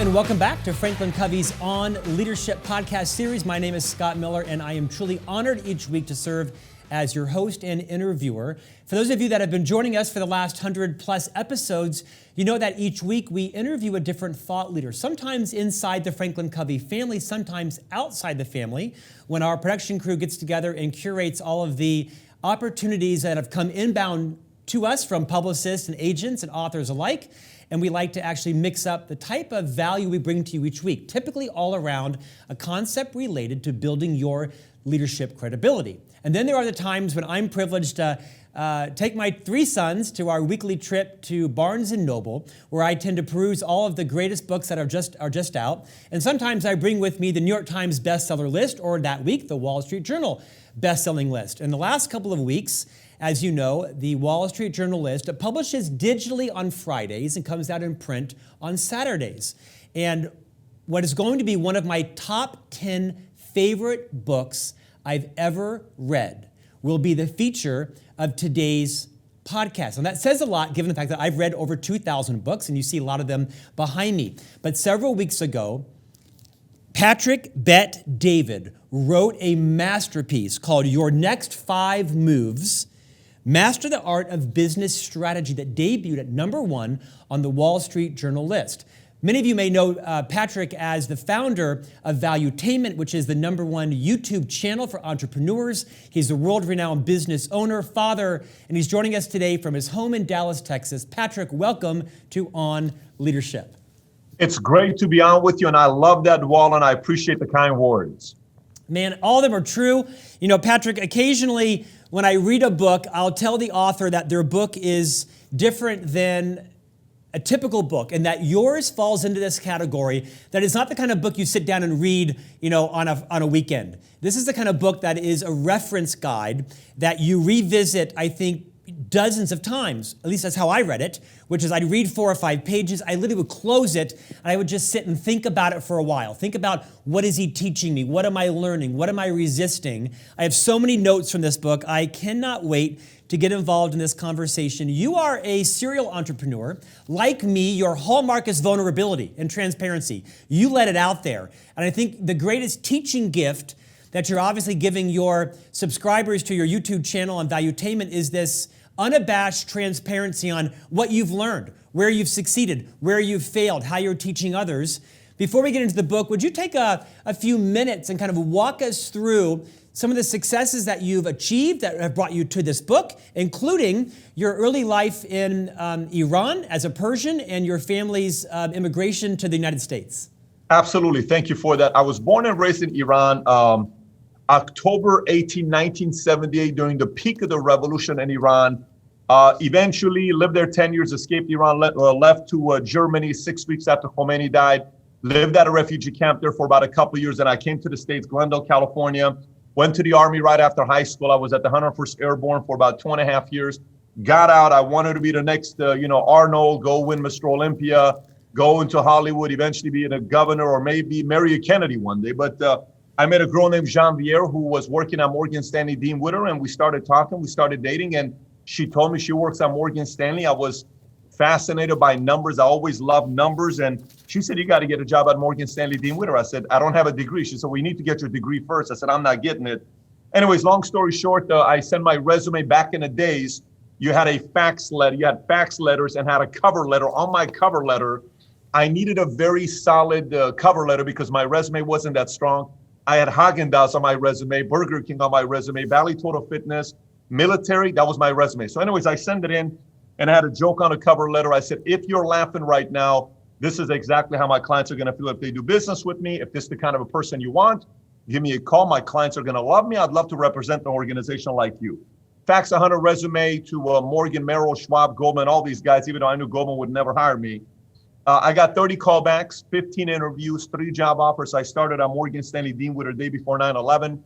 and welcome back to Franklin Covey's On Leadership podcast series. My name is Scott Miller, and I am truly honored each week to serve as your host and interviewer. For those of you that have been joining us for the last 100 plus episodes, you know that each week we interview a different thought leader, sometimes inside the Franklin Covey family, sometimes outside the family, when our production crew gets together and curates all of the opportunities that have come inbound to us from publicists and agents and authors alike. And we like to actually mix up the type of value we bring to you each week, typically all around a concept related to building your leadership credibility. And then there are the times when I'm privileged to take my three sons to our weekly trip to Barnes & Noble, where I tend to peruse all of the greatest books that are just out. And sometimes I bring with me the New York Times bestseller list, or that week, the Wall Street Journal bestselling list. In the last couple of weeks, as you know, the Wall Street Journal list publishes digitally on Fridays and comes out in print on Saturdays. And what is going to be one of my top 10 favorite books I've ever read will be the feature of today's podcast. And that says a lot given the fact that I've read over 2,000 books, and you see a lot of them behind me. But several weeks ago, Patrick Bet-David wrote a masterpiece called Your Next 5 Moves, Master the Art of Business Strategy, that debuted at #1 on the Wall Street Journal list. Many of you may know Patrick as the founder of Valuetainment, which is the #1 YouTube channel for entrepreneurs. He's a world-renowned business owner, father, and he's joining us today from his home in Dallas, Texas. Patrick, welcome to On Leadership. It's great to be on with you, and I love that wall, and I appreciate the kind words. Man, all of them are true. You know, Patrick, occasionally when I read a book, I'll tell the author that their book is different than a typical book, and that yours falls into this category, that is not the kind of book you sit down and read, on a weekend. This is the kind of book that is a reference guide that you revisit, I think, dozens of times. At least that's how I read it, which is I'd read 4 or 5 pages, I literally would close it, and I would just sit and think about it for a while. Think about, what is he teaching me? What am I learning? What am I resisting? I have so many notes from this book. I cannot wait to get involved in this conversation. You are a serial entrepreneur. Like me, your hallmark is vulnerability and transparency. You let it out there. And I think the greatest teaching gift that you're obviously giving your subscribers to your YouTube channel on Valuetainment is this unabashed transparency on what you've learned, where you've succeeded, where you've failed, how you're teaching others. Before we get into the book, would you take a few minutes and kind of walk us through some of the successes that you've achieved that have brought you to this book, including your early life in Iran as a Persian and your family's immigration to the United States? Absolutely. Thank you for that. I was born and raised in Iran, October 18, 1978, during the peak of the revolution in Iran. Eventually lived there 10 years, escaped Iran, left to Germany 6 weeks after Khomeini died, lived at a refugee camp there for about a couple of years. And I came to the States, Glendale, California, went to the Army right after high school. I was at the 101st Airborne for about 2.5 years, got out. I wanted to be the next, Arnold, go win Mr. Olympia, go into Hollywood, eventually be a governor, or maybe marry a Kennedy one day. But I met a girl named Jean-Vier who was working at Morgan Stanley, Dean Witter, and we started talking, we started dating, and she told me she works at Morgan Stanley. I was fascinated by numbers. I always loved numbers. And she said, you got to get a job at Morgan Stanley, Dean Witter. I said, I don't have a degree. She said, well, you need to get your degree first. I said, I'm not getting it. Anyways, long story short, I sent my resume. Back in the days, you had a fax letter. You had fax letters and had a cover letter. On my cover letter, I needed a very solid cover letter because my resume wasn't that strong. I had Haagen-Dazs on my resume, Burger King on my resume, Valley Total Fitness, military, that was my resume. So anyways, I sent it in and I had a joke on a cover letter. I said, if you're laughing right now, this is exactly how my clients are going to feel if they do business with me. If this is the kind of a person you want, give me a call. My clients are going to love me. I'd love to represent an organization like you. Fax 100 resume to Morgan, Merrill, Schwab, Goldman, all these guys, even though I knew Goldman would never hire me. I got 30 callbacks, 15 interviews, 3 job offers. I started at Morgan Stanley Dean Witter day before 9/11.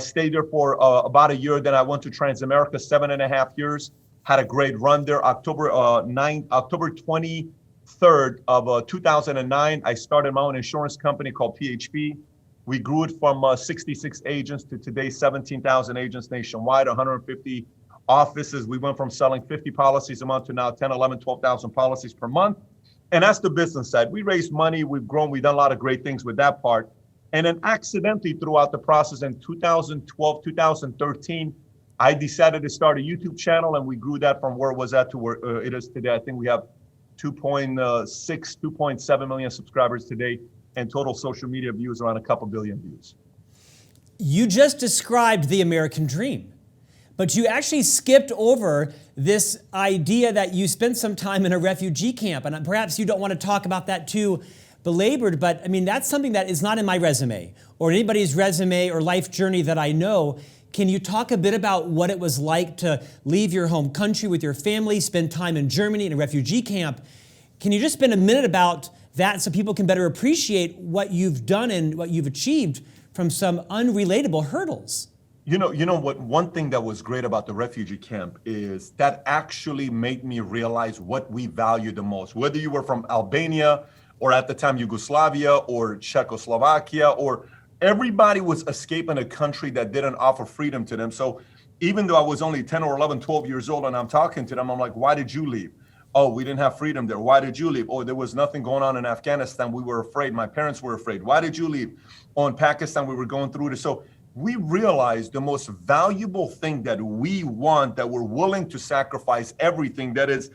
Stayed there for about a year. Then I went to Transamerica, 7.5 years. Had a great run there. October 23rd of 2009, I started my own insurance company called PHP. We grew it from 66 agents to today 17,000 agents nationwide, 150 offices. We went from selling 50 policies a month to now 10, 11, 12,000 policies per month. And that's the business side. We raised money, we've grown, we've done a lot of great things with that part. And then accidentally throughout the process in 2012, 2013, I decided to start a YouTube channel, and we grew that from where it was at to where it is today. I think we have 2.7 million subscribers today, and total social media views around a couple billion views. You just described the American dream, but you actually skipped over this idea that you spent some time in a refugee camp, and perhaps you don't want to talk about that too belabored, but I mean, that's something that is not in my resume or anybody's resume or life journey that I know. Can you talk a bit about what it was like to leave your home country with your family, spend time in Germany in a refugee camp? Can you just spend a minute about that so people can better appreciate what you've done and what you've achieved from some unrelatable hurdles? You know what? One thing that was great about the refugee camp is that actually made me realize what we value the most. Whether you were from Albania or at the time Yugoslavia or Czechoslovakia, or everybody was escaping a country that didn't offer freedom to them. So even though I was only 10 or 11, 12 years old and I'm talking to them, I'm like, why did you leave? Oh, we didn't have freedom there. Why did you leave? Oh, there was nothing going on in Afghanistan. We were afraid. My parents were afraid. Why did you leave? Oh, in Pakistan, we were going through this. So we realized the most valuable thing that we want, that we're willing to sacrifice everything, that is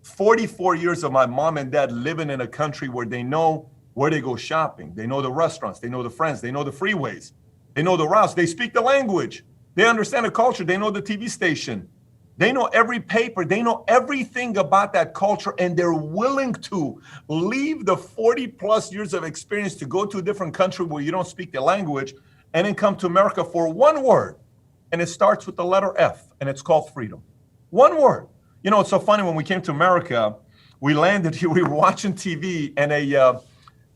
44 years of my mom and dad living in a country where they know where they go shopping. They know the restaurants, they know the friends, they know the freeways, they know the routes, they speak the language, they understand the culture, they know the TV station, they know every paper, they know everything about that culture, and they're willing to leave the 40 plus years of experience to go to a different country where you don't speak the language and then come to America for one word. And it starts with the letter F, and it's called freedom. One word. You know, it's so funny, when we came to America, we landed here, we were watching TV, and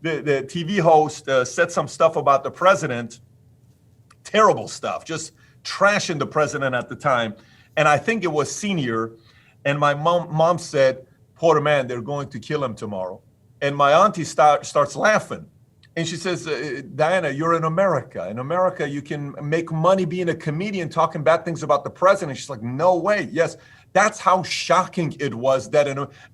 the TV host said some stuff about the president, terrible stuff, just trashing the president at the time. And I think it was Senior, and my mom said, poor man, they're going to kill him tomorrow. And my auntie starts laughing. And she says, Diana, you're in America. In America, you can make money being a comedian, talking bad things about the president. She's like, no way. Yes, that's how shocking it was.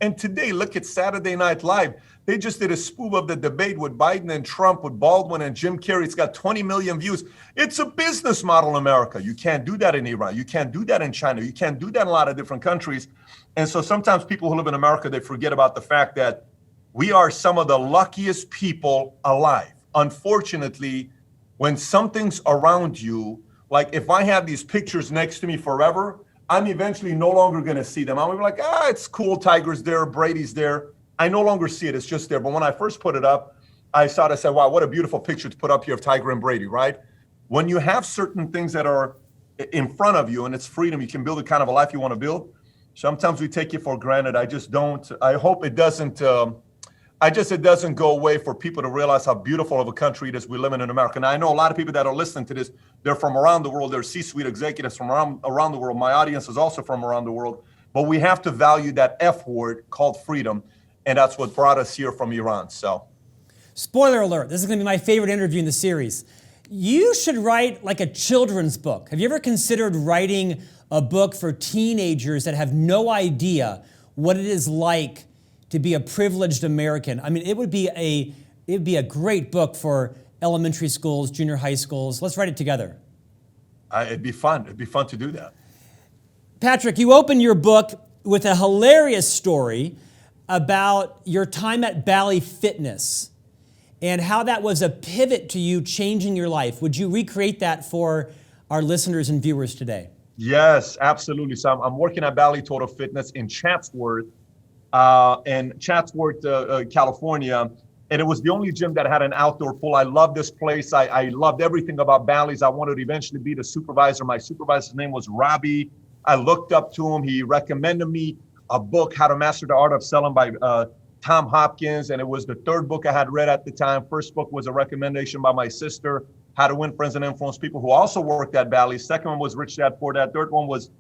And today, look at Saturday Night Live. They just did a spoof of the debate with Biden and Trump, with Baldwin and Jim Carrey. It's got 20 million views. It's a business model in America. You can't do that in Iran. You can't do that in China. You can't do that in a lot of different countries. And so sometimes people who live in America, they forget about the fact that we are some of the luckiest people alive. Unfortunately, when something's around you, like if I have these pictures next to me forever, I'm eventually no longer going to see them. I'm gonna be like, it's cool, Tiger's there, Brady's there. I no longer see it, it's just there. But when I first put it up, I saw it, I said, wow, what a beautiful picture to put up here of Tiger and Brady, right? When you have certain things that are in front of you and it's freedom, you can build the kind of a life you want to build. Sometimes we take it for granted. I just don't. I hope it doesn't. It doesn't go away for people to realize how beautiful of a country it is we live in America. And I know a lot of people that are listening to this, they're from around the world. They're C-suite executives from around the world. My audience is also from around the world. But we have to value that F word called freedom. And that's what brought us here from Iran. So, spoiler alert, this is going to be my favorite interview in the series. You should write like a children's book. Have you ever considered writing a book for teenagers that have no idea what it is like to be a privileged American? I mean, it would be a great book for elementary schools, junior high schools. Let's write it together. It'd be fun. It'd be fun to do that. Patrick, you open your book with a hilarious story about your time at Bally Fitness and how that was a pivot to you changing your life. Would you recreate that for our listeners and viewers today? Yes, absolutely. So I'm working at Bally Total Fitness in Chatsworth, California. And it was the only gym that had an outdoor pool. I love this place. I loved everything about Bally's. I wanted to eventually be the supervisor. My supervisor's name was Robbie. I looked up to him. He recommended me a book, How to Master the Art of Selling by Tom Hopkins. And it was the third book I had read at the time. First book was a recommendation by my sister, How to Win Friends and Influence People, who also worked at Bally's. Second one was Rich Dad Poor Dad. Third one was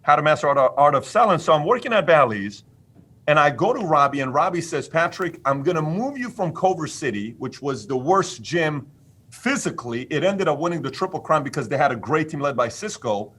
How to Master the Art of Selling. So I'm working at Bally's. And I go to Robbie, and Robbie says, Patrick, I'm going to move you from Culver City, which was the worst gym physically. It ended up winning the Triple Crown because they had a great team led by Cisco.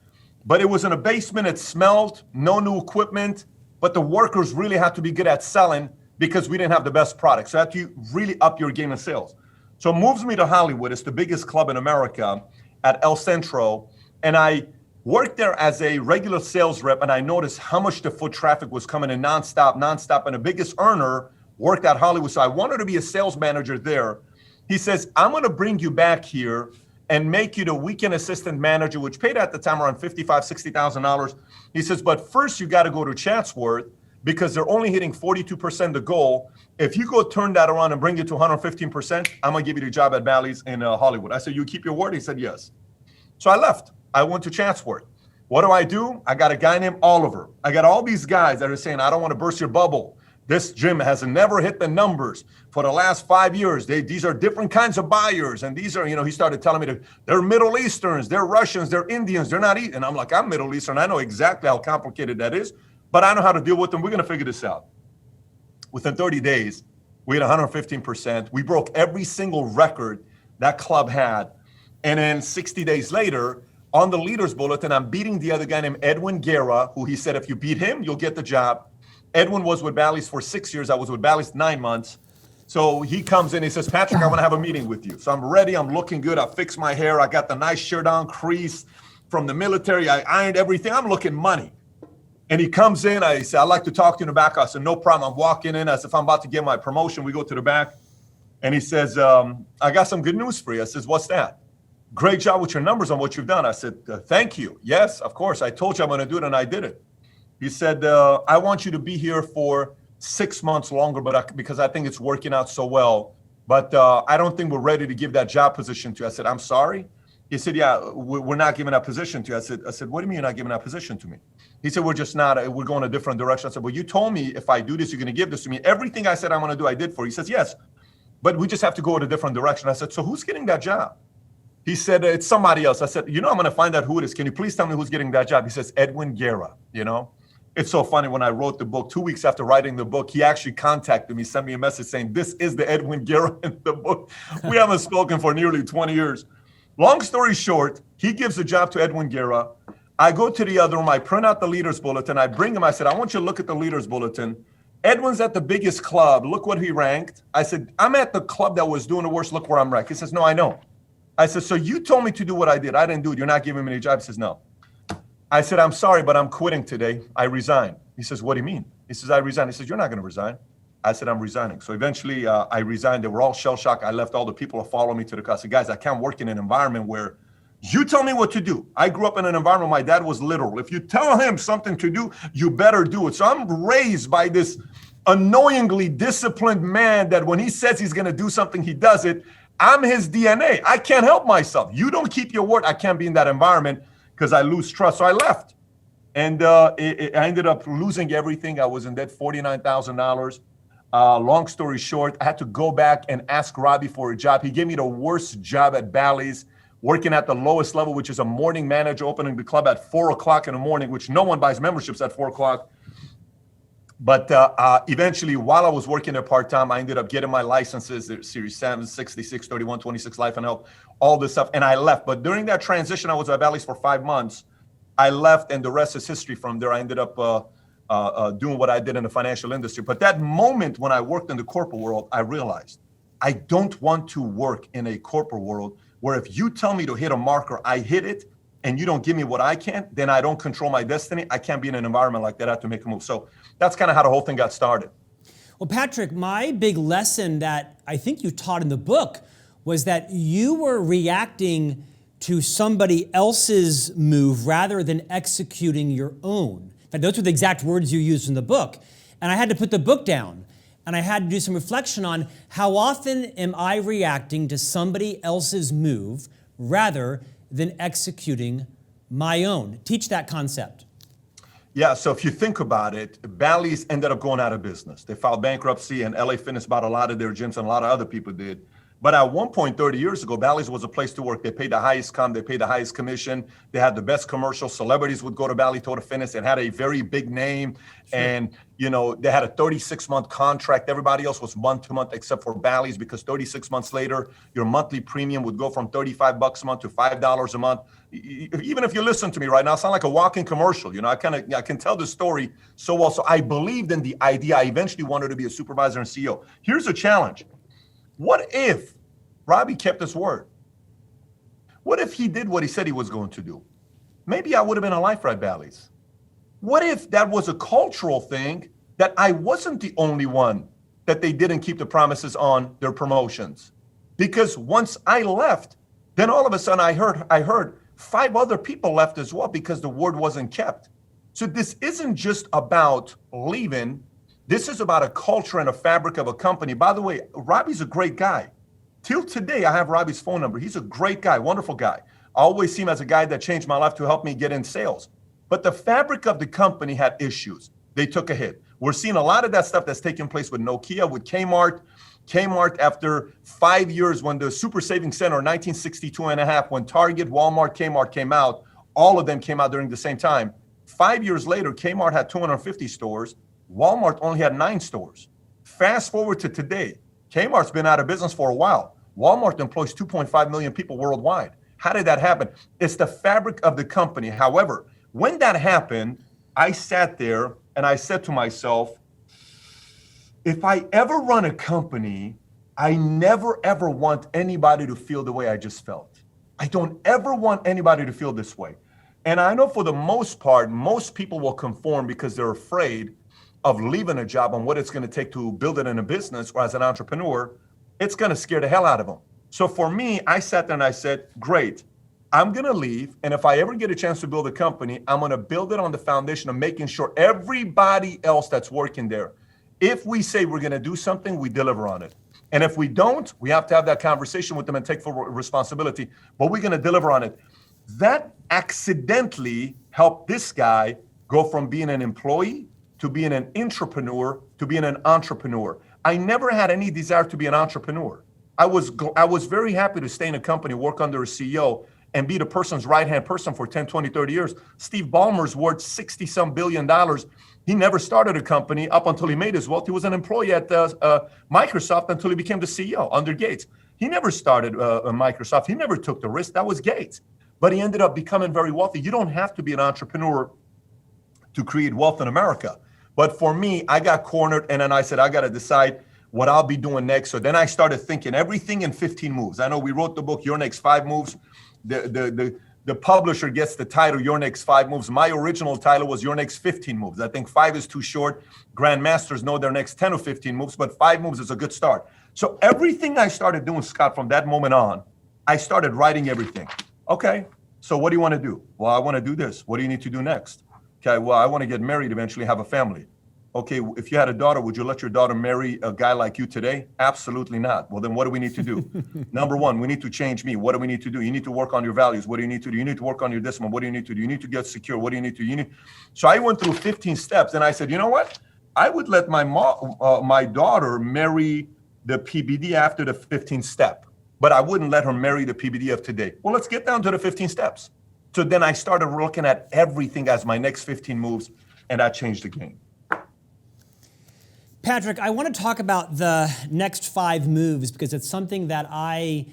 But it was in a basement. It smelled, no new equipment, but the workers really had to be good at selling. because we didn't have the best product. So I had to really up your game in sales. So it moves me to Hollywood. It's the biggest club in America at El Centro. And I worked there as a regular sales rep, and I noticed how much the foot traffic was coming in nonstop. And the biggest earner worked at Hollywood. So I wanted to be a sales manager there. He says, I'm going to bring you back here and make you the weekend assistant manager, which paid at the time around $55,000, $60,000. He says, but first you got to go to Chatsworth because they're only hitting 42% the goal. If you go turn that around and bring it to 115%, I'm going to give you the job at Bally's in Hollywood. I said, you keep your word? He said, yes. So I left. I went to Chatsworth. What do? I got a guy named Oliver. I got all these guys that are saying, I don't want to burst your bubble. This gym has never hit the numbers for the last 5 years. These are different kinds of buyers. And these are, he started telling me that they're Middle Easterns, they're Russians, they're Indians, they're not. And I'm like, I'm Middle Eastern. I know exactly how complicated that is, but I know how to deal with them. We're going to figure this out. Within 30 days, we had 115%. We broke every single record that club had. And then 60 days later, on the leaders bulletin, I'm beating the other guy named Edwin Guerra, who he said, if you beat him, you'll get the job. Edwin was with Bally's for 6 years. I was with Bally's 9 months. So he comes in, he says, Patrick, I want to have a meeting with you. So I'm ready, I'm looking good. I fixed my hair. I got the nice shirt on, crease from the military. I ironed everything. I'm looking money. And he comes in, I said, I'd like to talk to you in the back. I said, no problem. I'm walking in as if I'm about to get my promotion. We go to the back. And he says, I got some good news for you. I says, what's that? Great job with your numbers on what you've done. I said, thank you. Yes, of course. I told you I'm going to do it, and I did it. He said, I want you to be here for 6 months longer, but because I think it's working out so well. But I don't think we're ready to give that job position to you. I said, I'm sorry. He said, yeah, we're not giving that position to you. I said, what do you mean you're not giving that position to me? He said, we're just not. We're going a different direction. I said, well, you told me if I do this, you're going to give this to me. Everything I said I'm going to do, I did for you. He says, yes, but we just have to go in a different direction. I said, so who's getting that job? He said, it's somebody else. I said, I'm going to find out who it is. Can you please tell me who's getting that job? He says, Edwin Guerra, It's so funny, when I wrote the book, 2 weeks after writing the book, he actually contacted me, sent me a message saying, this is the Edwin Guerra in the book. We haven't spoken for nearly 20 years. Long story short, he gives the job to Edwin Guerra. I go to the other room, I print out the leaders bulletin, I bring him, I said, I want you to look at the leaders bulletin. Edwin's at the biggest club, look what he ranked. I said, I'm at the club that was doing the worst, look where I'm ranked. He says, no, I know. I said, so you told me to do what I did. I didn't do it, you're not giving me a job. He says, no. I said, I'm sorry, but I'm quitting today. I resign. He says, what do you mean? He says, I resign. He says, you're not going to resign. I said, I'm resigning. So eventually I resigned. They were all shell shocked. I left all the people to follow me to the car. I said, guys, I can't work in an environment where you tell me what to do. I grew up in an environment, my dad was literal. If you tell him something to do, you better do it. So I'm raised by this annoyingly disciplined man that when he says he's going to do something, he does it. I'm his DNA. I can't help myself. You don't keep your word. I can't be in that environment because I lose trust. So I left. And I ended up losing everything. I was in debt, $49,000. Long story short, I had to go back and ask Robbie for a job. He gave me the worst job at Bally's, working at the lowest level, which is a morning manager, opening the club at 4 o'clock in the morning, which no one buys memberships at 4 o'clock. But eventually, while I was working there part-time, I ended up getting my licenses, Series 7, 66, 31, 26, Life and Health, all this stuff, and I left. But during that transition, I was at Bally's for 5 months. I left, and the rest is history from there. I ended up doing what I did in the financial industry. But that moment when I worked in the corporate world, I realized I don't want to work in a corporate world where if you tell me to hit a marker, I hit it, and you don't give me what I can, then I don't control my destiny. I can't be in an environment like that. I have to make a move. So that's kind of how the whole thing got started. Well, Patrick, my big lesson that I think you taught in the book was that you were reacting to somebody else's move rather than executing your own. In fact, those were the exact words you used in the book. And I had to put the book down and I had to do some reflection on how often am I reacting to somebody else's move rather than executing my own. Teach that concept. Yeah, so if you think about it, Bally's ended up going out of business. They filed bankruptcy, and LA Fitness bought a lot of their gyms, and a lot of other people did. But at one point, 30 years ago, Bally's was a place to work. They paid the highest comp, they paid the highest commission. They had the best commercials. Celebrities would go to Bally Total Fitness. It had a very big name. Sure. And, they had a 36-month contract. Everybody else was month to month except for Bally's, because 36 months later, your monthly premium would go from $35 a month to $5 a month. Even if you listen to me right now, I sound like a walking commercial. I can tell the story so well. So I believed in the idea. I eventually wanted to be a supervisor and CEO. Here's a challenge. What if Robbie kept his word? What if he did what he said he was going to do? Maybe I would have been a lifer at Bally's. What if that was a cultural thing, that I wasn't the only one that they didn't keep the promises on their promotions? Because once I left, then all of a sudden I heard 5 other people left as well because the word wasn't kept. So this isn't just about leaving. This is about a culture and a fabric of a company. By the way, Robbie's a great guy. Till today, I have Robbie's phone number. He's a great guy, wonderful guy. I always see him as a guy that changed my life to help me get in sales. But the fabric of the company had issues. They took a hit. We're seeing a lot of that stuff that's taking place with Nokia, with Kmart. Kmart, after 5 years, when the Super Savings Center, 1962 and a half, when Target, Walmart, Kmart came out, all of them came out during the same time. 5 years later, Kmart had 250 stores. Walmart only had 9 stores. Fast forward to today, Kmart's been out of business for a while. Walmart employs 2.5 million people worldwide. How did that happen? It's the fabric of the company. However, when that happened, I sat there and I said to myself, if I ever run a company, I never ever want anybody to feel the way I just felt. I don't ever want anybody to feel this way. And I know for the most part, most people will conform because they're afraid of leaving a job and what it's going to take to build it in a business, or as an entrepreneur, it's going to scare the hell out of them. So for me, I sat there and I said, great, I'm going to leave. And if I ever get a chance to build a company, I'm going to build it on the foundation of making sure everybody else that's working there, if we say we're going to do something, we deliver on it. And if we don't, we have to have that conversation with them and take full responsibility, but we're going to deliver on it. That accidentally helped this guy go from being an employee to being an intrapreneur to being an entrepreneur. I never had any desire to be an entrepreneur. I was very happy to stay in a company, work under a CEO, and be the person's right-hand person for 10, 20, 30 years. Steve Ballmer's worth $60-some billion. He never started a company up until he made his wealth. He was an employee at Microsoft until he became the CEO under Gates. He never started Microsoft. He never took the risk. That was Gates. But he ended up becoming very wealthy. You don't have to be an entrepreneur to create wealth in America. But for me, I got cornered, and then I said, I got to decide what I'll be doing next. So then I started thinking everything in 15 moves. I know we wrote the book, Your Next 5 Moves. The publisher gets the title, Your Next 5 Moves. My original title was Your Next 15 Moves. I think 5 is too short. Grandmasters know their next 10 or 15 moves, but 5 moves is a good start. So everything I started doing, Scott, from that moment on, I started writing everything. Okay, so what do you want to do? Well, I want to do this. What do you need to do next? Okay, well, I want to get married, eventually have a family. Okay, if you had a daughter, would you let your daughter marry a guy like you today? Absolutely not. Well, then what do we need to do? Number one, we need to change me. What do we need to do? You need to work on your values. What do you need to do? You need to work on your discipline. What do you need to do? You need to get secure. What do you need to do? So I went through 15 steps, and I said, you know what? I would let my daughter marry the PBD after the 15th step, but I wouldn't let her marry the PBD of today. Well, let's get down to the 15 steps. So then I started looking at everything as my next 15 moves, and that changed the game. Patrick, I want to talk about the next 5 moves because it's something that I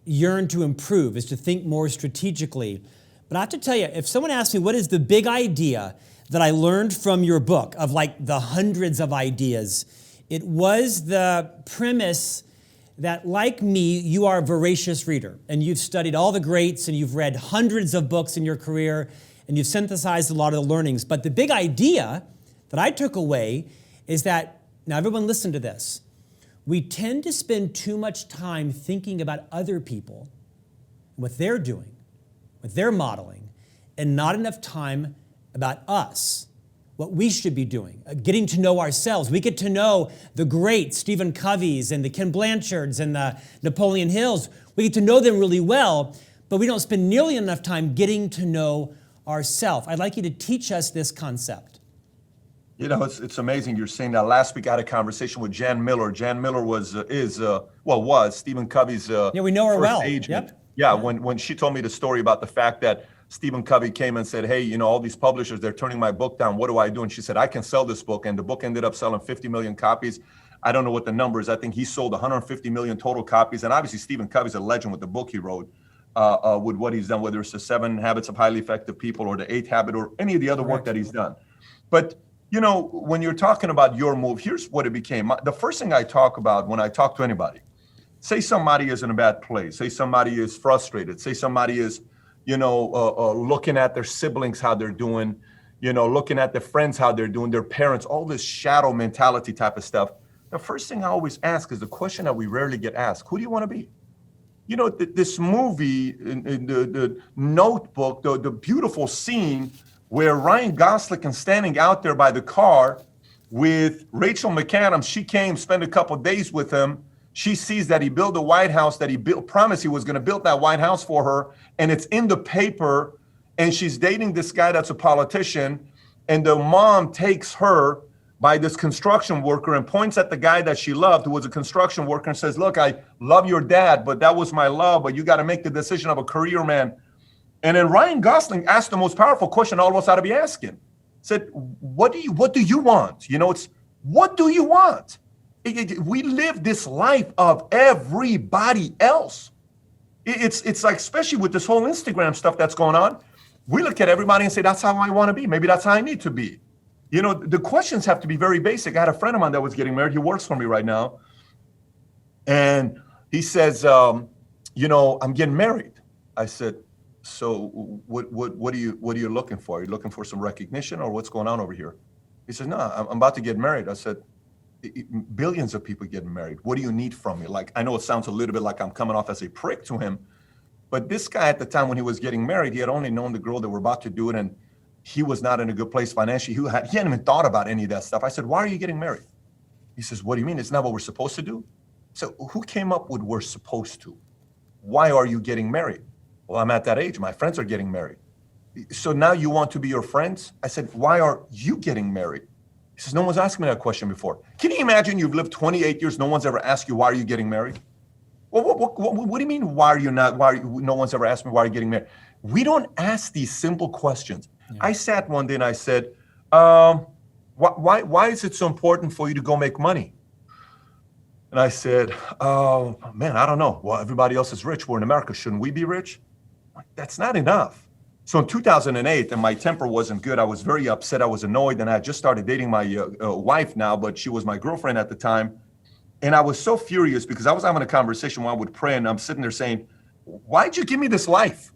yearn to improve, is to think more strategically. But I have to tell you, if someone asks me what is the big idea that I learned from your book, of like the hundreds of ideas, it was the premise that, like me, you are a voracious reader and you've studied all the greats and you've read hundreds of books in your career and you've synthesized a lot of the learnings. But the big idea that I took away is that, now everyone listen to this, we tend to spend too much time thinking about other people, what they're doing, what they're modeling, and not enough time about us, what we should be doing, getting to know ourselves. We get to know the greats, Stephen Covey's and the Ken Blanchards and the Napoleon Hills. We get to know them really well, but we don't spend nearly enough time getting to know ourselves. I'd like you to teach us this concept. You know, it's amazing you're saying that. Last week I had a conversation with Jan Miller. Jan Miller was Stephen Covey's Yeah, we know her first well. agent. Yep. Yeah, when she told me the story about the fact that Stephen Covey came and said, hey, you know, all these publishers, they're turning my book down. What do I do? And she said, I can sell this book. And the book ended up selling 50 million copies. I don't know what the number is. I think he sold 150 million total copies. And obviously Stephen Covey's a legend with the book he wrote, with what he's done, whether it's the 7 Habits of Highly Effective People or the 8th Habit or any of the other work that he's done. But you know, when you're talking about your move, here's what it became. The first thing I talk about when I talk to anybody, say somebody is in a bad place, say somebody is frustrated, say somebody is, you know, looking at their siblings, how they're doing, you know, looking at their friends, how they're doing, their parents, all this shadow mentality type of stuff. The first thing I always ask is the question that we rarely get asked: who do you want to be? You know, this movie, in the Notebook, the beautiful scene where Ryan Gosling is standing out there by the car with Rachel McAdams. She came, spent a couple of days with him. She sees that he built the White House, that he promised he was going to build that White House for her, and it's in the paper, and she's dating this guy that's a politician, and the mom takes her by this construction worker and points at the guy that she loved, who was a construction worker, and says, look, I love your dad, but that was my love, but you got to make the decision of a career man. And then Ryan Gosling asked the most powerful question all of us ought to be asking. Said, what do you want? You know, it's, what do you want? We live this life of everybody else. It's like, especially with this whole Instagram stuff that's going on, we look at everybody and say, that's how I want to be. Maybe that's how I need to be. You know, the questions have to be very basic. I had a friend of mine that was getting married. He works for me right now. And he says, you know, I'm getting married. I said, so what are you looking for? Are you looking for some recognition, or what's going on over here? He said, no, I'm about to get married. I said, billions of people getting married. What do you need from me? Like, I know it sounds a little bit like I'm coming off as a prick to him, but this guy at the time when he was getting married, he had only known the girl that were about to do it, and he was not in a good place financially. He hadn't even thought about any of that stuff. I said, why are you getting married? He says, what do you mean? It's not what we're supposed to do? So who came up with we're supposed to? Why are you getting married? Well, I'm at that age. My friends are getting married. So now you want to be your friends? I said, why are you getting married? He says, no one's asked me that question before. Can you imagine you've lived 28 years, no one's ever asked you, why are you getting married? Well, what do you mean, no one's ever asked me, why are you getting married? We don't ask these simple questions. Yeah. I sat one day and I said, why is it so important for you to go make money? And I said, oh, man, I don't know. Well, everybody else is rich. We're in America. Shouldn't we be rich? That's not enough. So in 2008, and my temper wasn't good. I was very upset. I was annoyed. And I had just started dating my wife now, but she was my girlfriend at the time. And I was so furious because I was having a conversation while I would pray, and I'm sitting there saying, why'd you give me this life?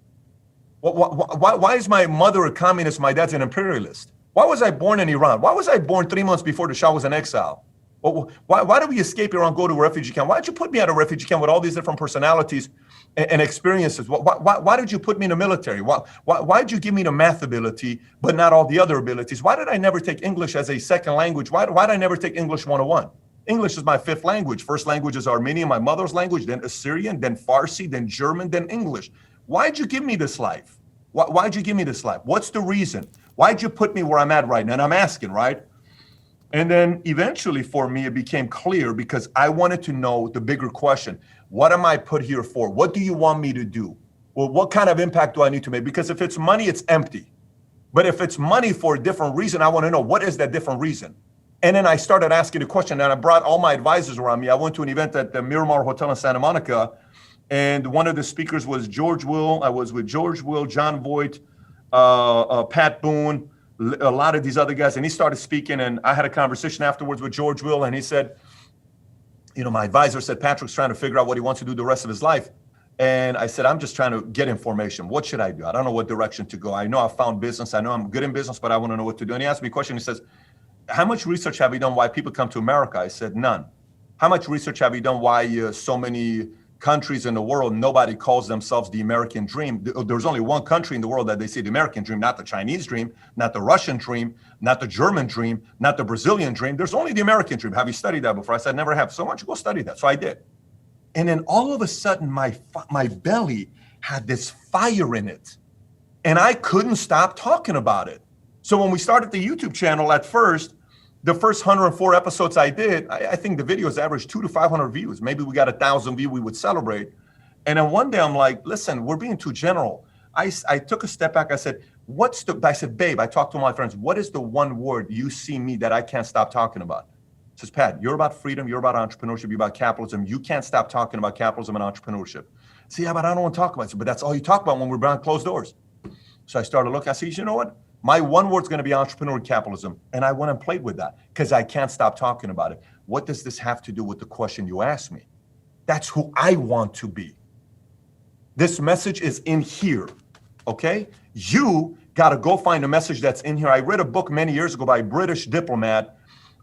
Why is my mother a communist? My dad's an imperialist. Why was I born in Iran? Why was I born 3 months before the Shah was in exile? Why did we escape Iran, go to a refugee camp? Why did you put me at a refugee camp with all these different personalities and experiences? Why did you put me in the military? Why did you give me the math ability, but not all the other abilities? Why did I never take English as a second language? Why did I never take English 101? English is my 5th language. First language is Armenian, my mother's language, then Assyrian, then Farsi, then German, then English. Why'd you give me this life? Why'd you give me this life? What's the reason? Why'd you put me where I'm at right now? And I'm asking, right? And then eventually for me, it became clear because I wanted to know the bigger question. What am I put here for? What do you want me to do? Well, what kind of impact do I need to make? Because if it's money, it's empty. But if it's money for a different reason, I want to know what is that different reason? And then I started asking the question, and I brought all my advisors around me. I went to an event at the Miramar Hotel in Santa Monica, and one of the speakers was George Will. I was with George Will, John Voight, Pat Boone, a lot of these other guys, and he started speaking, and I had a conversation afterwards with George Will, and he said, you know, my advisor said, Patrick's trying to figure out what he wants to do the rest of his life. And I said, I'm just trying to get information. What should I do? I don't know what direction to go. I know I found business. I know I'm good in business, but I want to know what to do. And he asked me a question. He says, how much research have you done why people come to America? I said, none. How much research have you done why so many countries in the world, nobody calls themselves the American dream? There's only one country in the world that they say the American dream, not the Chinese dream, not the Russian dream, not the German dream, not the Brazilian dream. There's only the American dream. Have you studied that before? I said, never have. So why don't you go study that? So I did. And then all of a sudden, my belly had this fire in it. And I couldn't stop talking about it. So when we started the YouTube channel at first, the first 104 episodes I did, I think the videos averaged 200 to 500 views. Maybe we got 1,000 views, we would celebrate. And then one day I'm like, listen, we're being too general. I took a step back. I said, I said, babe, I talked to my friends, what is the one word you see me that I can't stop talking about? She says, Pat, you're about freedom, you're about entrepreneurship, you're about capitalism. You can't stop talking about capitalism and entrepreneurship. See, yeah, but I don't want to talk about it. But that's all you talk about when we're behind closed doors. So I started looking, I said, you know what? My one word's going to be entrepreneur capitalism. And I went and played with that because I can't stop talking about it. What does this have to do with the question you asked me? That's who I want to be. This message is in here, okay? You got to go find a message that's in here. I read a book many years ago by a British diplomat.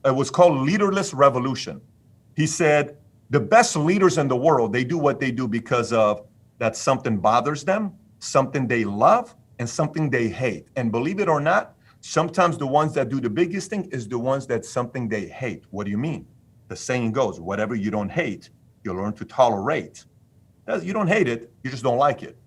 It was called Leaderless Revolution. He said, the best leaders in the world, they do what they do because of that something bothers them, something they love, and something they hate. And believe it or not, sometimes the ones that do the biggest thing is the ones that something they hate. What do you mean? The saying goes, whatever you don't hate, you learn to tolerate. You don't hate it, you just don't like it.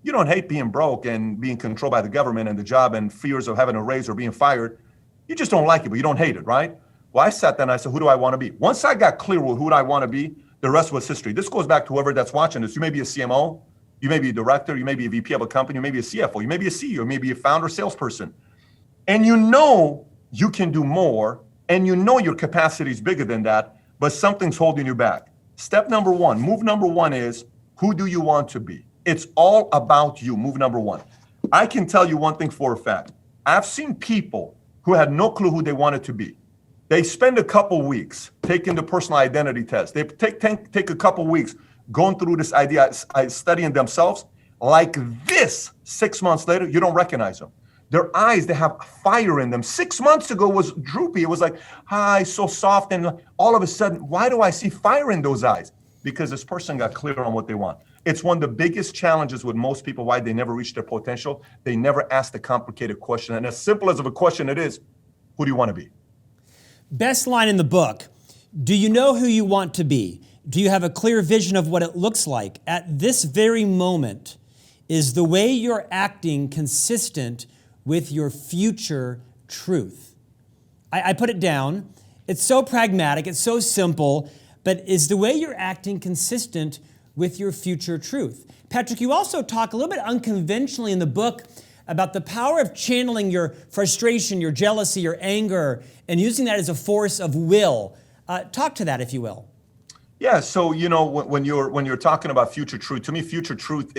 You don't hate being broke and being controlled by the government and the job and fears of having a raise or being fired. You just don't like it, but you don't hate it, right? Well, I sat there and I said, who do I want to be? Once I got clear with who do I want to be, the rest was history. This goes back to whoever that's watching this. You may be a CMO, you may be a director, you may be a VP of a company, you may be a CFO, you may be a CEO, you may be a founder, salesperson. And you know you can do more, and you know your capacity is bigger than that, but something's holding you back. Step number one, move number one is, who do you want to be? It's all about you, move number one. I can tell you one thing for a fact. I've seen people who had no clue who they wanted to be. They spend a couple weeks taking the personal identity test. They take a couple weeks going through this idea, studying themselves. Like this, 6 months later, you don't recognize them. Their eyes, they have fire in them. 6 months ago was droopy. It was like, hi, so soft. And all of a sudden, why do I see fire in those eyes? Because this person got clear on what they want. It's one of the biggest challenges with most people, why they never reach their potential. They never ask the complicated question. And as simple as of a question it is, who do you want to be? Best line in the book, do you know who you want to be? Do you have a clear vision of what it looks like? At this very moment, is the way you're acting consistent with your future truth? I put it down. It's so pragmatic, it's so simple, but is the way you're acting consistent with your future truth? Patrick, you also talk a little bit unconventionally in the book about the power of channeling your frustration, your jealousy, your anger, and using that as a force of will. Talk to that, if you will. Yeah, so when you're talking about future truth, to me, future truth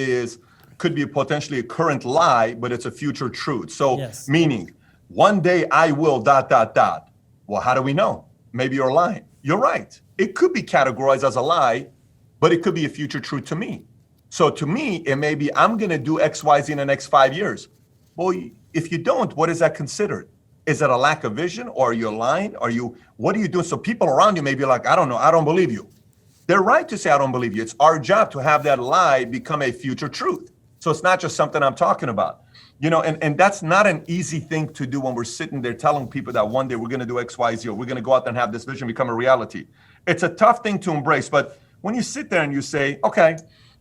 could be potentially a current lie, but it's a future truth. So yes. Meaning, one day I will ... Well, how do we know? Maybe you're lying. You're right. It could be categorized as a lie, but it could be a future truth to me. So to me, it may be I'm going to do X, Y, Z in the next 5 years. Well, if you don't, what is that considered? Is it a lack of vision, or are you lying? What are you doing? So people around you may be like, I don't know, I don't believe you. They're right to say, I don't believe you. It's our job to have that lie become a future truth. So it's not just something I'm talking about. And that's not an easy thing to do when we're sitting there telling people that one day we're going to do X, Y, Z, or we're going to go out there and have this vision become a reality. It's a tough thing to embrace. But when you sit there and you say, okay,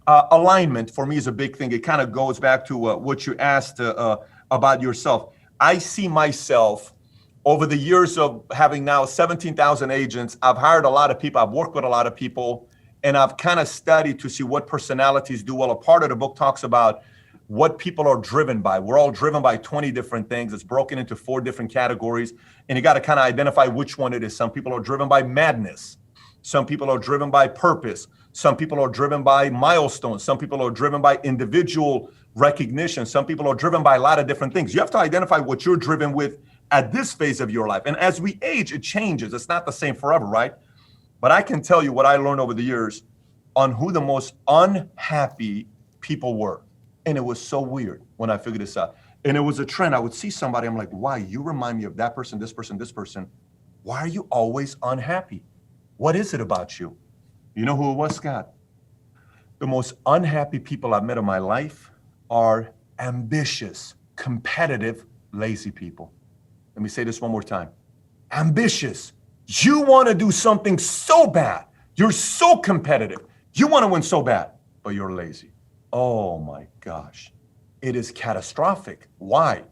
alignment for me is a big thing. It kind of goes back to what you asked about yourself. I see myself over the years of having now 17,000 agents. I've hired a lot of people. I've worked with a lot of people, and I've kind of studied to see what personalities do well. A part of the book talks about what people are driven by. We're all driven by 20 different things. It's broken into 4 different categories, and you got to kind of identify which one it is. Some people are driven by madness. Some people are driven by purpose. Some people are driven by milestones. Some people are driven by individual recognition. Some people are driven by a lot of different things. You have to identify what you're driven with at this phase of your life. And as we age, it changes. It's not the same forever, right? But I can tell you what I learned over the years on who the most unhappy people were. And it was so weird when I figured this out. And it was a trend. I would see somebody, I'm like, why? You remind me of that person, this person, this person. Why are you always unhappy? What is it about you? You know who it was, Scott? The most unhappy people I've met in my life are ambitious, competitive, lazy people. Let me say this one more time. Ambitious. You want to do something so bad. You're so competitive. You want to win so bad, but you're lazy. Oh my gosh. It is catastrophic. Why?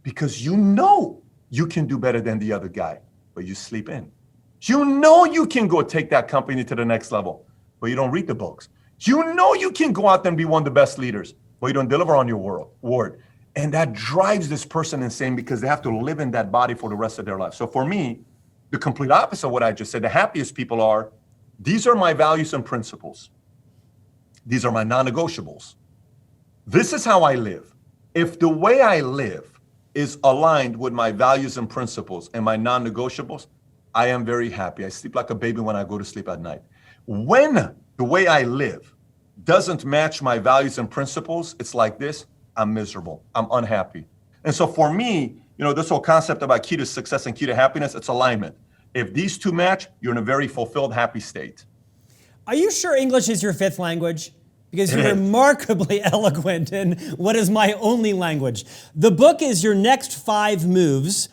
Because you know you can do better than the other guy, but you sleep in. You know you can go take that company to the next level, but you don't read the books. You know you can go out there and be one of the best leaders, but you don't deliver on your word. And that drives this person insane because they have to live in that body for the rest of their life. So for me, the complete opposite of what I just said, the happiest people are, these are my values and principles. These are my non-negotiables. This is how I live. If the way I live is aligned with my values and principles and my non-negotiables, I am very happy. I sleep like a baby when I go to sleep at night. When the way I live doesn't match my values and principles, it's like this, I'm miserable, I'm unhappy. And so for me, this whole concept about key to success and key to happiness, it's alignment. If these two match, you're in a very fulfilled, happy state. Are you sure English is your fifth language? Because you're remarkably eloquent in what is my only language. The book is your next 5 moves.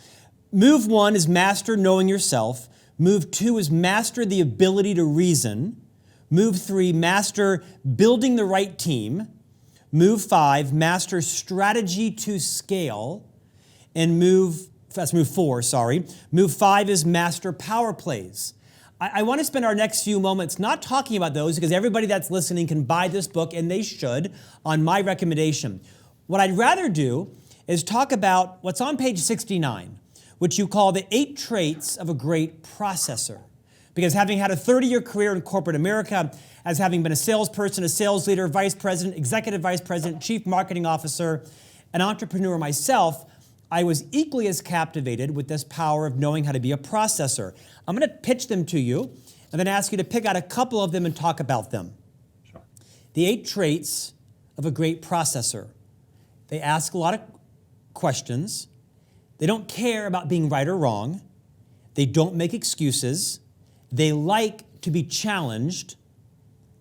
Move 1 is master knowing yourself. Move 2 is master the ability to reason. Move 3, master building the right team. Move 5, master strategy to scale. And move 4, sorry. Move 5 is master power plays. I want to spend our next few moments not talking about those because everybody that's listening can buy this book, and they should, on my recommendation. What I'd rather do is talk about what's on page 69, which you call the 8 traits of a great processor. Because having had a 30-year career in corporate America, as having been a salesperson, a sales leader, vice president, executive vice president, chief marketing officer, an entrepreneur myself, I was equally as captivated with this power of knowing how to be a processor. I'm going to pitch them to you and then ask you to pick out a couple of them and talk about them. Sure. The 8 traits of a great processor. They ask a lot of questions. They don't care about being right or wrong. They don't make excuses. They like to be challenged.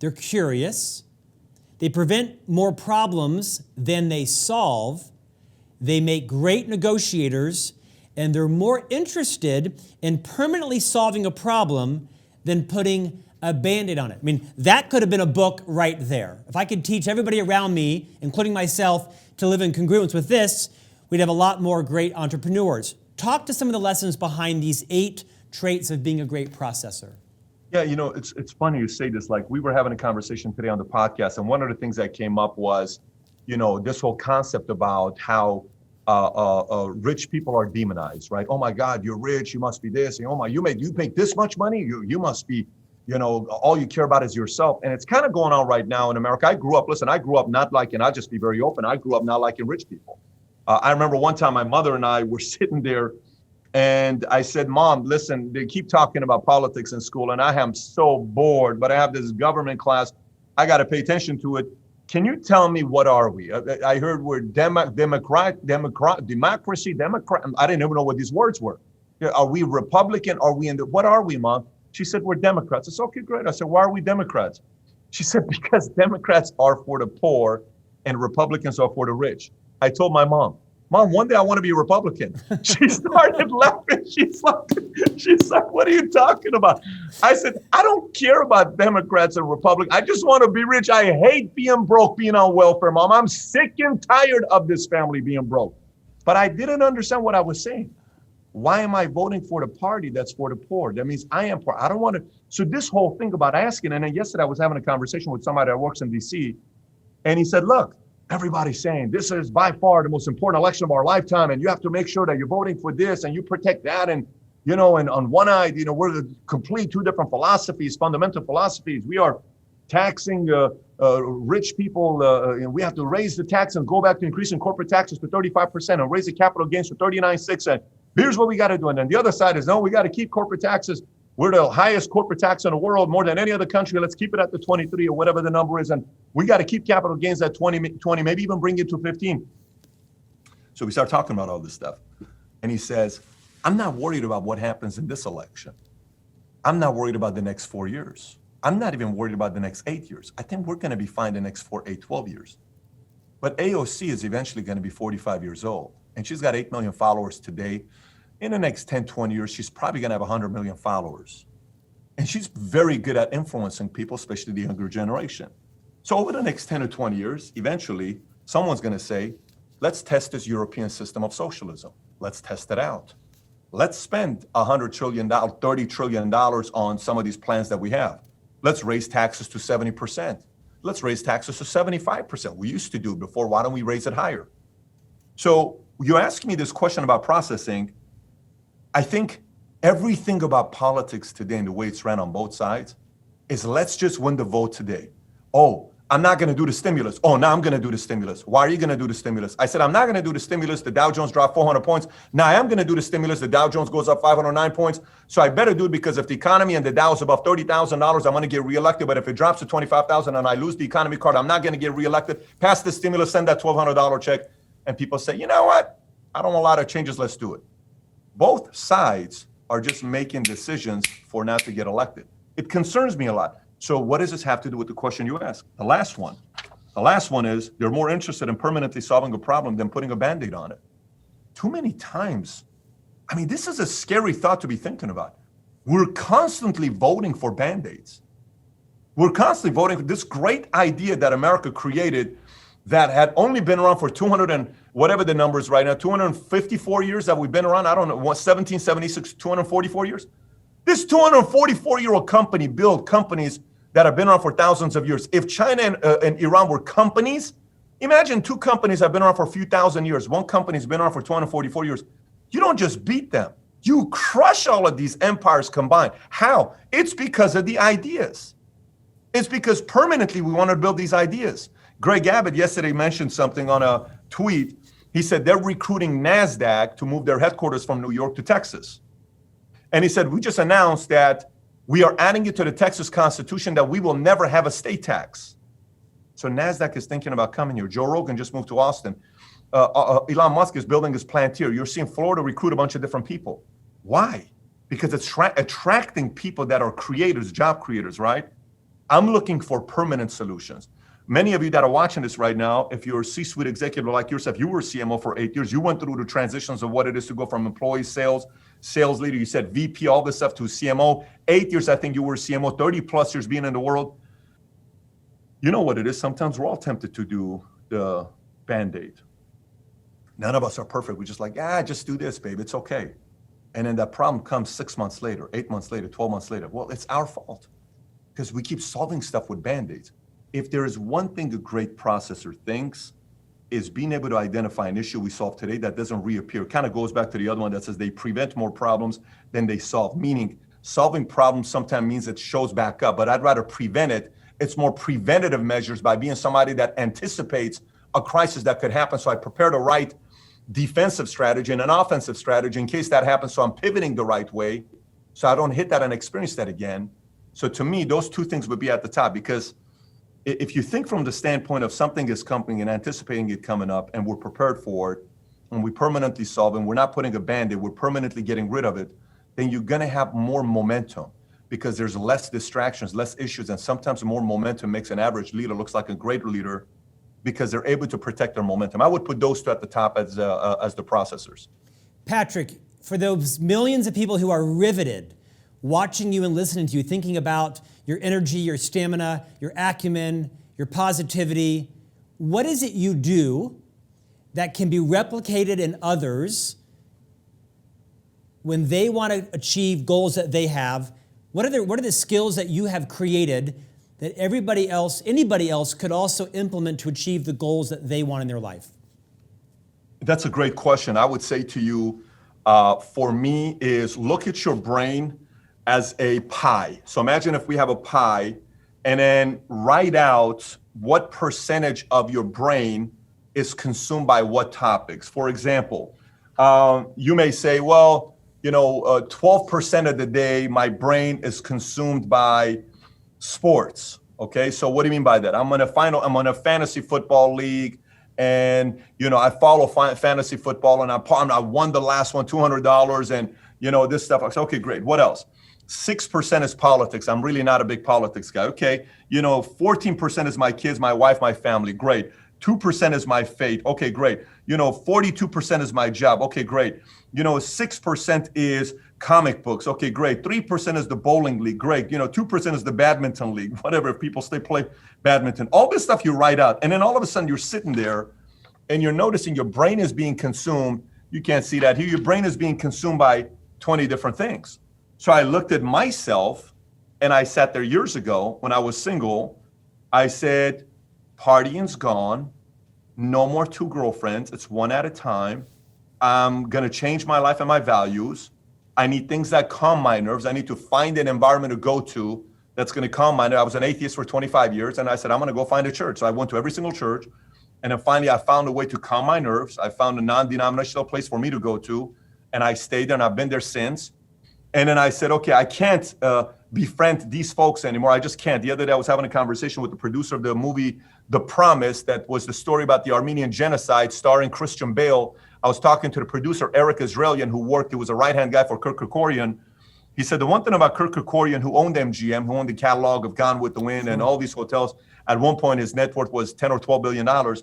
They're curious. They prevent more problems than they solve. They make great negotiators, and they're more interested in permanently solving a problem than putting a Band-Aid on it. I mean, that could have been a book right there. If I could teach everybody around me, including myself, to live in congruence with this, we'd have a lot more great entrepreneurs. Talk to some of the lessons behind these 8 traits of being a great processor. Yeah, it's funny you say this. Like, we were having a conversation today on the podcast, and one of the things that came up was, this whole concept about how rich people are demonized, right? Oh my God, you're rich, you must be this. And, oh my, you make this much money, you must be, all you care about is yourself. And it's kind of going on right now in America. I grew up not liking, I'll just be very open, I grew up not liking rich people. I remember one time my mother and I were sitting there and I said, Mom, listen, they keep talking about politics in school and I am so bored, but I have this government class, I got to pay attention to it. Can you tell me, what are we? I heard we're democracy, I didn't even know what these words were. Are we Republican? Are we what are we, Mom? She said, we're Democrats. I said, okay, great. I said, why are we Democrats? She said, because Democrats are for the poor and Republicans are for the rich. I told my mom, one day I want to be a Republican. She started laughing. She's like, what are you talking about? I said, I don't care about Democrats and Republicans. I just want to be rich. I hate being broke, being on welfare, Mom. I'm sick and tired of this family being broke. But I didn't understand what I was saying. Why am I voting for the party that's for the poor? That means I am poor. I don't want to. So this whole thing about asking, and then yesterday I was having a conversation with somebody that works in DC, and he said, look, everybody's saying this is by far the most important election of our lifetime, and you have to make sure that you're voting for this and you protect that. And, and on one eye, we're the complete 2 different philosophies, fundamental philosophies. We are taxing rich people, and we have to raise the tax and go back to increasing corporate taxes to 35% and raise the capital gains to 39.6. And here's what we got to do. And then the other side is, no, we got to keep corporate taxes. We're the highest corporate tax in the world, more than any other country. Let's keep it at the 23 or whatever the number is. And we got to keep capital gains at 20, maybe even bring it to 15. So we start talking about all this stuff. And he says, I'm not worried about what happens in this election. I'm not worried about the next 4 years. I'm not even worried about the next 8 years. I think we're going to be fine the next 4, 8, 12 years. But AOC is eventually going to be 45 years old. And she's got 8 million followers today. In the next 10, 20 years, she's probably going to have 100 million followers. And she's very good at influencing people, especially the younger generation. So over the next 10 or 20 years, eventually, someone's going to say, let's test this European system of socialism. Let's test it out. let's spend $100 trillion, $30 trillion on some of these plans that we have. Let's raise taxes to 70%. Let's raise taxes to 75%. We used to do it before. Why don't we raise it higher? So you asked me this question about processing. I think everything about politics today and the way it's ran on both sides is let's just win the vote today. Oh, I'm not going to do the stimulus. Oh, now I'm going to do the stimulus. Why are you going to do the stimulus? I said, I'm not going to do the stimulus. The Dow Jones dropped 400 points. Now I am going to do the stimulus. The Dow Jones goes up 509 points. So I better do it because if the economy and the Dow is above $30,000, I'm going to get reelected. But if it drops to 25,000 and I lose the economy card, I'm not going to get reelected. Pass the stimulus, send that $1,200 check. And people say, you know what? I don't want a lot of changes. Let's do it. Both sides are just making decisions for not to get elected. It concerns me a lot. So what does this have to do with the question you asked? The last one is they're more interested in permanently solving a problem than putting a Band-Aid on it. Too many times, I mean, this is a scary thought to be thinking about. We're constantly voting for Band-Aids. We're constantly voting for this great idea that America created that had only been around for 200 and whatever the number is right now, 254 years that we've been around. I don't know, 1776, 244 years. This 244-year-old company built companies that have been around for thousands of years. If China and Iran were companies, imagine two companies have been around for a few thousand years. One company's been around for 244 years. You don't just beat them. You crush all of these empires combined. How? It's because of the ideas. It's because permanently we want to build these ideas. Greg Abbott yesterday mentioned something on a tweet. He said they're recruiting NASDAQ to move their headquarters from New York to Texas. And he said, we just announced that we are adding it to the Texas Constitution that we will never have a state tax. So NASDAQ is thinking about coming here. Joe Rogan just moved to Austin. Elon Musk is building his plant here. You're seeing Florida recruit a bunch of different people. Why? Because it's attracting people that are creators, job creators, right? I'm looking for permanent solutions. Many of you that are watching this right now, if you're a C-suite executive like yourself, you were CMO for 8 years, you went through the transitions of what it is to go from employee sales leader, you said VP, all this stuff to CMO. 8 years, I think you were CMO, 30 plus years being in the world. You know what it is. Sometimes we're all tempted to do the Band-Aid. None of us are perfect. We're just like, just do this, babe. It's okay. And then that problem comes 6 months later, 8 months later, 12 months later. Well, it's our fault because we keep solving stuff with Band-Aids. If there is one thing a great processor thinks, is being able to identify an issue we solve today that doesn't reappear. It kind of goes back to the other one that says they prevent more problems than they solve, meaning solving problems sometimes means it shows back up, but I'd rather prevent it. It's more preventative measures by being somebody that anticipates a crisis that could happen. So I prepare the right defensive strategy and an offensive strategy in case that happens. So I'm pivoting the right way so I don't hit that and experience that again. So to me, those two things would be at the top, because if you think from the standpoint of something is coming and anticipating it coming up and we're prepared for it and we permanently solve it, and we're not putting a Band-Aid, we're permanently getting rid of it, then you're going to have more momentum because there's less distractions, less issues, and sometimes more momentum makes an average leader looks like a great leader because they're able to protect their momentum. I would put those two at the top as the processors. Patrick, for those millions of people who are riveted watching you and listening to you, thinking about your energy, your stamina, your acumen, your positivity, what is it you do that can be replicated in others when they want to achieve goals that they have? What are the skills that you have created that anybody else could also implement to achieve the goals that they want in their life? That's a great question. I would say to you, for me, is look at your brain as a pie. So imagine if we have a pie and then write out what percentage of your brain is consumed by what topics. For example, you may say, well, 12% of the day, my brain is consumed by sports. Okay, so what do you mean by that? I'm on a fantasy football league, and I follow fantasy football, and I won the last one, $200, and this stuff. I say, okay, great. What else? 6% is politics. I'm really not a big politics guy. Okay, 14% is my kids, my wife, my family. Great. 2% is my faith. Okay, great. 42% is my job. Okay, great. 6% is comic books. Okay, great. 3% is the bowling league. Great. 2% is the badminton league. Whatever, if people still play badminton. All this stuff you write out. And then all of a sudden you're sitting there and you're noticing your brain is being consumed. You can't see that here. Your brain is being consumed by 20 different things. So I looked at myself and I sat there years ago when I was single. I said, partying's gone. No more 2 girlfriends. It's 1 at a time. I'm going to change my life and my values. I need things that calm my nerves. I need to find an environment to go to that's going to calm my nerves. I was an atheist for 25 years, and I said, I'm going to go find a church. So I went to every single church. And then finally, I found a way to calm my nerves. I found a non-denominational place for me to go to. And I stayed there, and I've been there since. And then I said, okay, I can't befriend these folks anymore. I just can't. The other day, I was having a conversation with the producer of the movie, The Promise, that was the story about the Armenian genocide starring Christian Bale. I was talking to the producer, Eric Israelian, who was a right-hand guy for Kirk Kerkorian. He said the one thing about Kirk Kerkorian, who owned MGM, who owned the catalog of Gone with the Wind and all these hotels, at one point his net worth was $10 or $12 billion.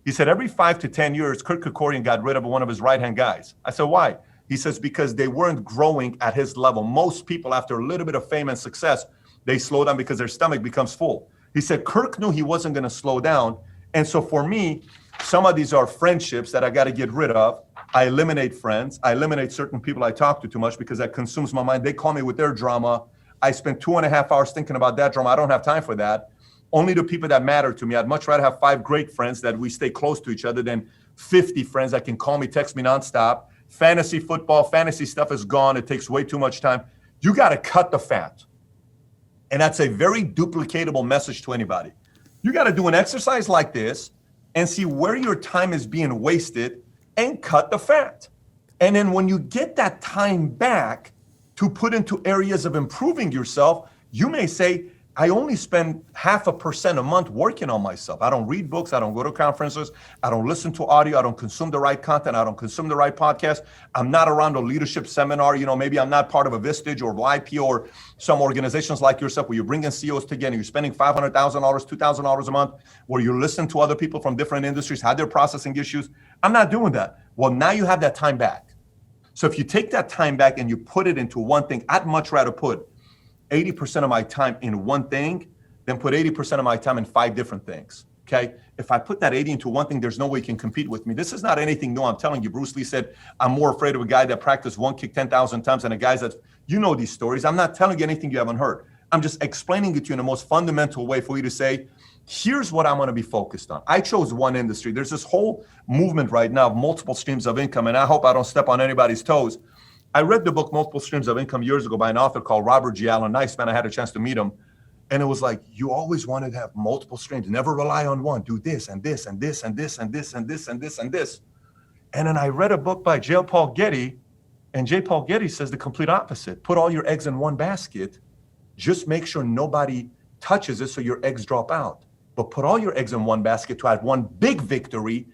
He said every 5 to 10 years, Kirk Kerkorian got rid of one of his right-hand guys. I said, why? He says, because they weren't growing at his level. Most people, after a little bit of fame and success, they slow down because their stomach becomes full. He said Kirk knew he wasn't going to slow down. And so for me, some of these are friendships that I got to get rid of. I eliminate friends. I eliminate certain people I talk to too much because that consumes my mind. They call me with their drama. I spend 2.5 hours thinking about that drama. I don't have time for that. Only the people that matter to me. I'd much rather have 5 great friends that we stay close to each other than 50 friends that can call me, text me nonstop. Fantasy football, fantasy stuff is gone. It takes way too much time. You got to cut the fat. And that's a very duplicatable message to anybody. You got to do an exercise like this and see where your time is being wasted and cut the fat. And then when you get that time back to put into areas of improving yourself, you may say, I only spend 0.5% a month working on myself. I don't read books. I don't go to conferences. I don't listen to audio. I don't consume the right content. I don't consume the right podcast. I'm not around a leadership seminar. Maybe I'm not part of a Vistage or YP or some organizations like yourself where you're bringing CEOs together. You're spending $500,000, $2,000 a month, where you listen to other people from different industries, how they're processing issues. I'm not doing that. Well, now you have that time back. So if you take that time back and you put it into one thing, I'd much rather put 80% of my time in one thing than put 80% of my time in 5 different things, okay? If I put that 80 into one thing, there's no way you can compete with me. This is not anything new. I'm telling you, Bruce Lee said, I'm more afraid of a guy that practiced one kick 10,000 times than a guy that's, these stories. I'm not telling you anything you haven't heard. I'm just explaining it to you in the most fundamental way for you to say, here's what I'm going to be focused on. I chose one industry. There's this whole movement right now of multiple streams of income, and I hope I don't step on anybody's toes. I read the book Multiple Streams of Income years ago by an author called Robert G. Allen. Nice man. I had a chance to meet him. And it was like, you always wanted to have multiple streams. Never rely on one. Do this and this and this and this and this and this and this and this. And then I read a book by J. Paul Getty. And J. Paul Getty says the complete opposite. Put all your eggs in one basket. Just make sure nobody touches it so your eggs drop out. But put all your eggs in one basket to have one big victory,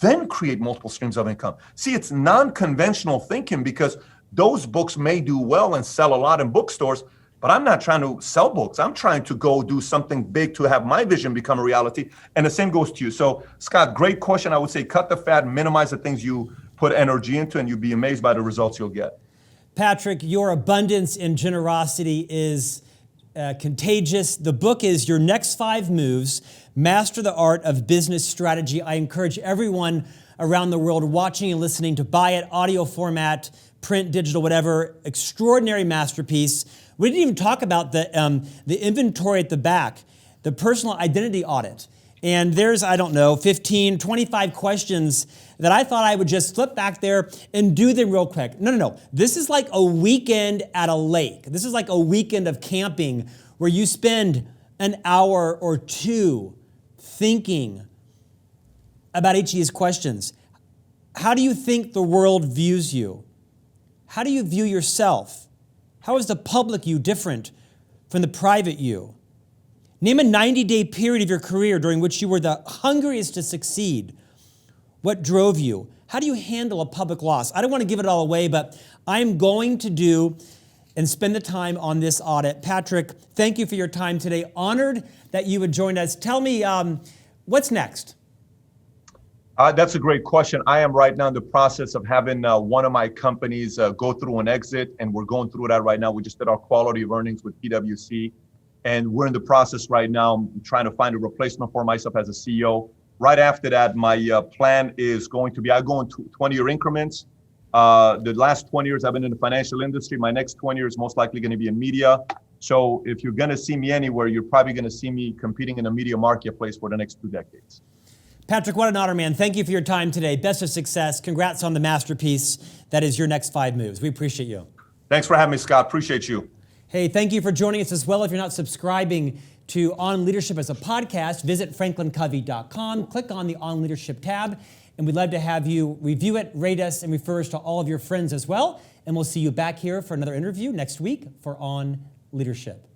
then create multiple streams of income. See, it's non-conventional thinking because those books may do well and sell a lot in bookstores, but I'm not trying to sell books. I'm trying to go do something big to have my vision become a reality. And the same goes to you. So, Scott, great question. I would say cut the fat, minimize the things you put energy into, and you'll be amazed by the results you'll get. Patrick, your abundance and generosity is contagious. The book is Your Next 5 Moves, Master the Art of Business Strategy. I encourage everyone around the world watching and listening to buy it, audio format, print, digital, whatever. Extraordinary masterpiece. We didn't even talk about the inventory at the back, the personal identity audit. And there's, 15, 25 questions that I thought I would just flip back there and do them real quick. No. This is like a weekend at a lake. This is like a weekend of camping where you spend an hour or 2 thinking about each of these questions. How do you think the world views you? How do you view yourself? How is the public you different from the private you? Name a 90-day period of your career during which you were the hungriest to succeed. What drove you? How do you handle a public loss? I don't want to give it all away, but I'm going to do and spend the time on this audit. Patrick, thank you for your time today. Honored that you would join us. Tell me, what's next? That's a great question. I am right now in the process of having one of my companies go through an exit, and we're going through that right now. We just did our quality of earnings with PwC, and we're in the process right now trying to find a replacement for myself as a CEO. Right after that, my plan is going to be, I go in 20-year increments. The last 20 years I've been in the financial industry. My next 20 years most likely going to be in media. So if you're going to see me anywhere, you're probably going to see me competing in a media marketplace for the next 2 decades. Patrick, what an honor, man. Thank you for your time today. Best of success. Congrats on the masterpiece that is your next 5 moves. We appreciate you. Thanks for having me, Scott. Appreciate you. Hey, thank you for joining us as well. If you're not subscribing to On Leadership as a podcast, visit franklincovey.com, click on the On Leadership tab, and we'd love to have you review it, rate us, and refer us to all of your friends as well. And we'll see you back here for another interview next week for On Leadership.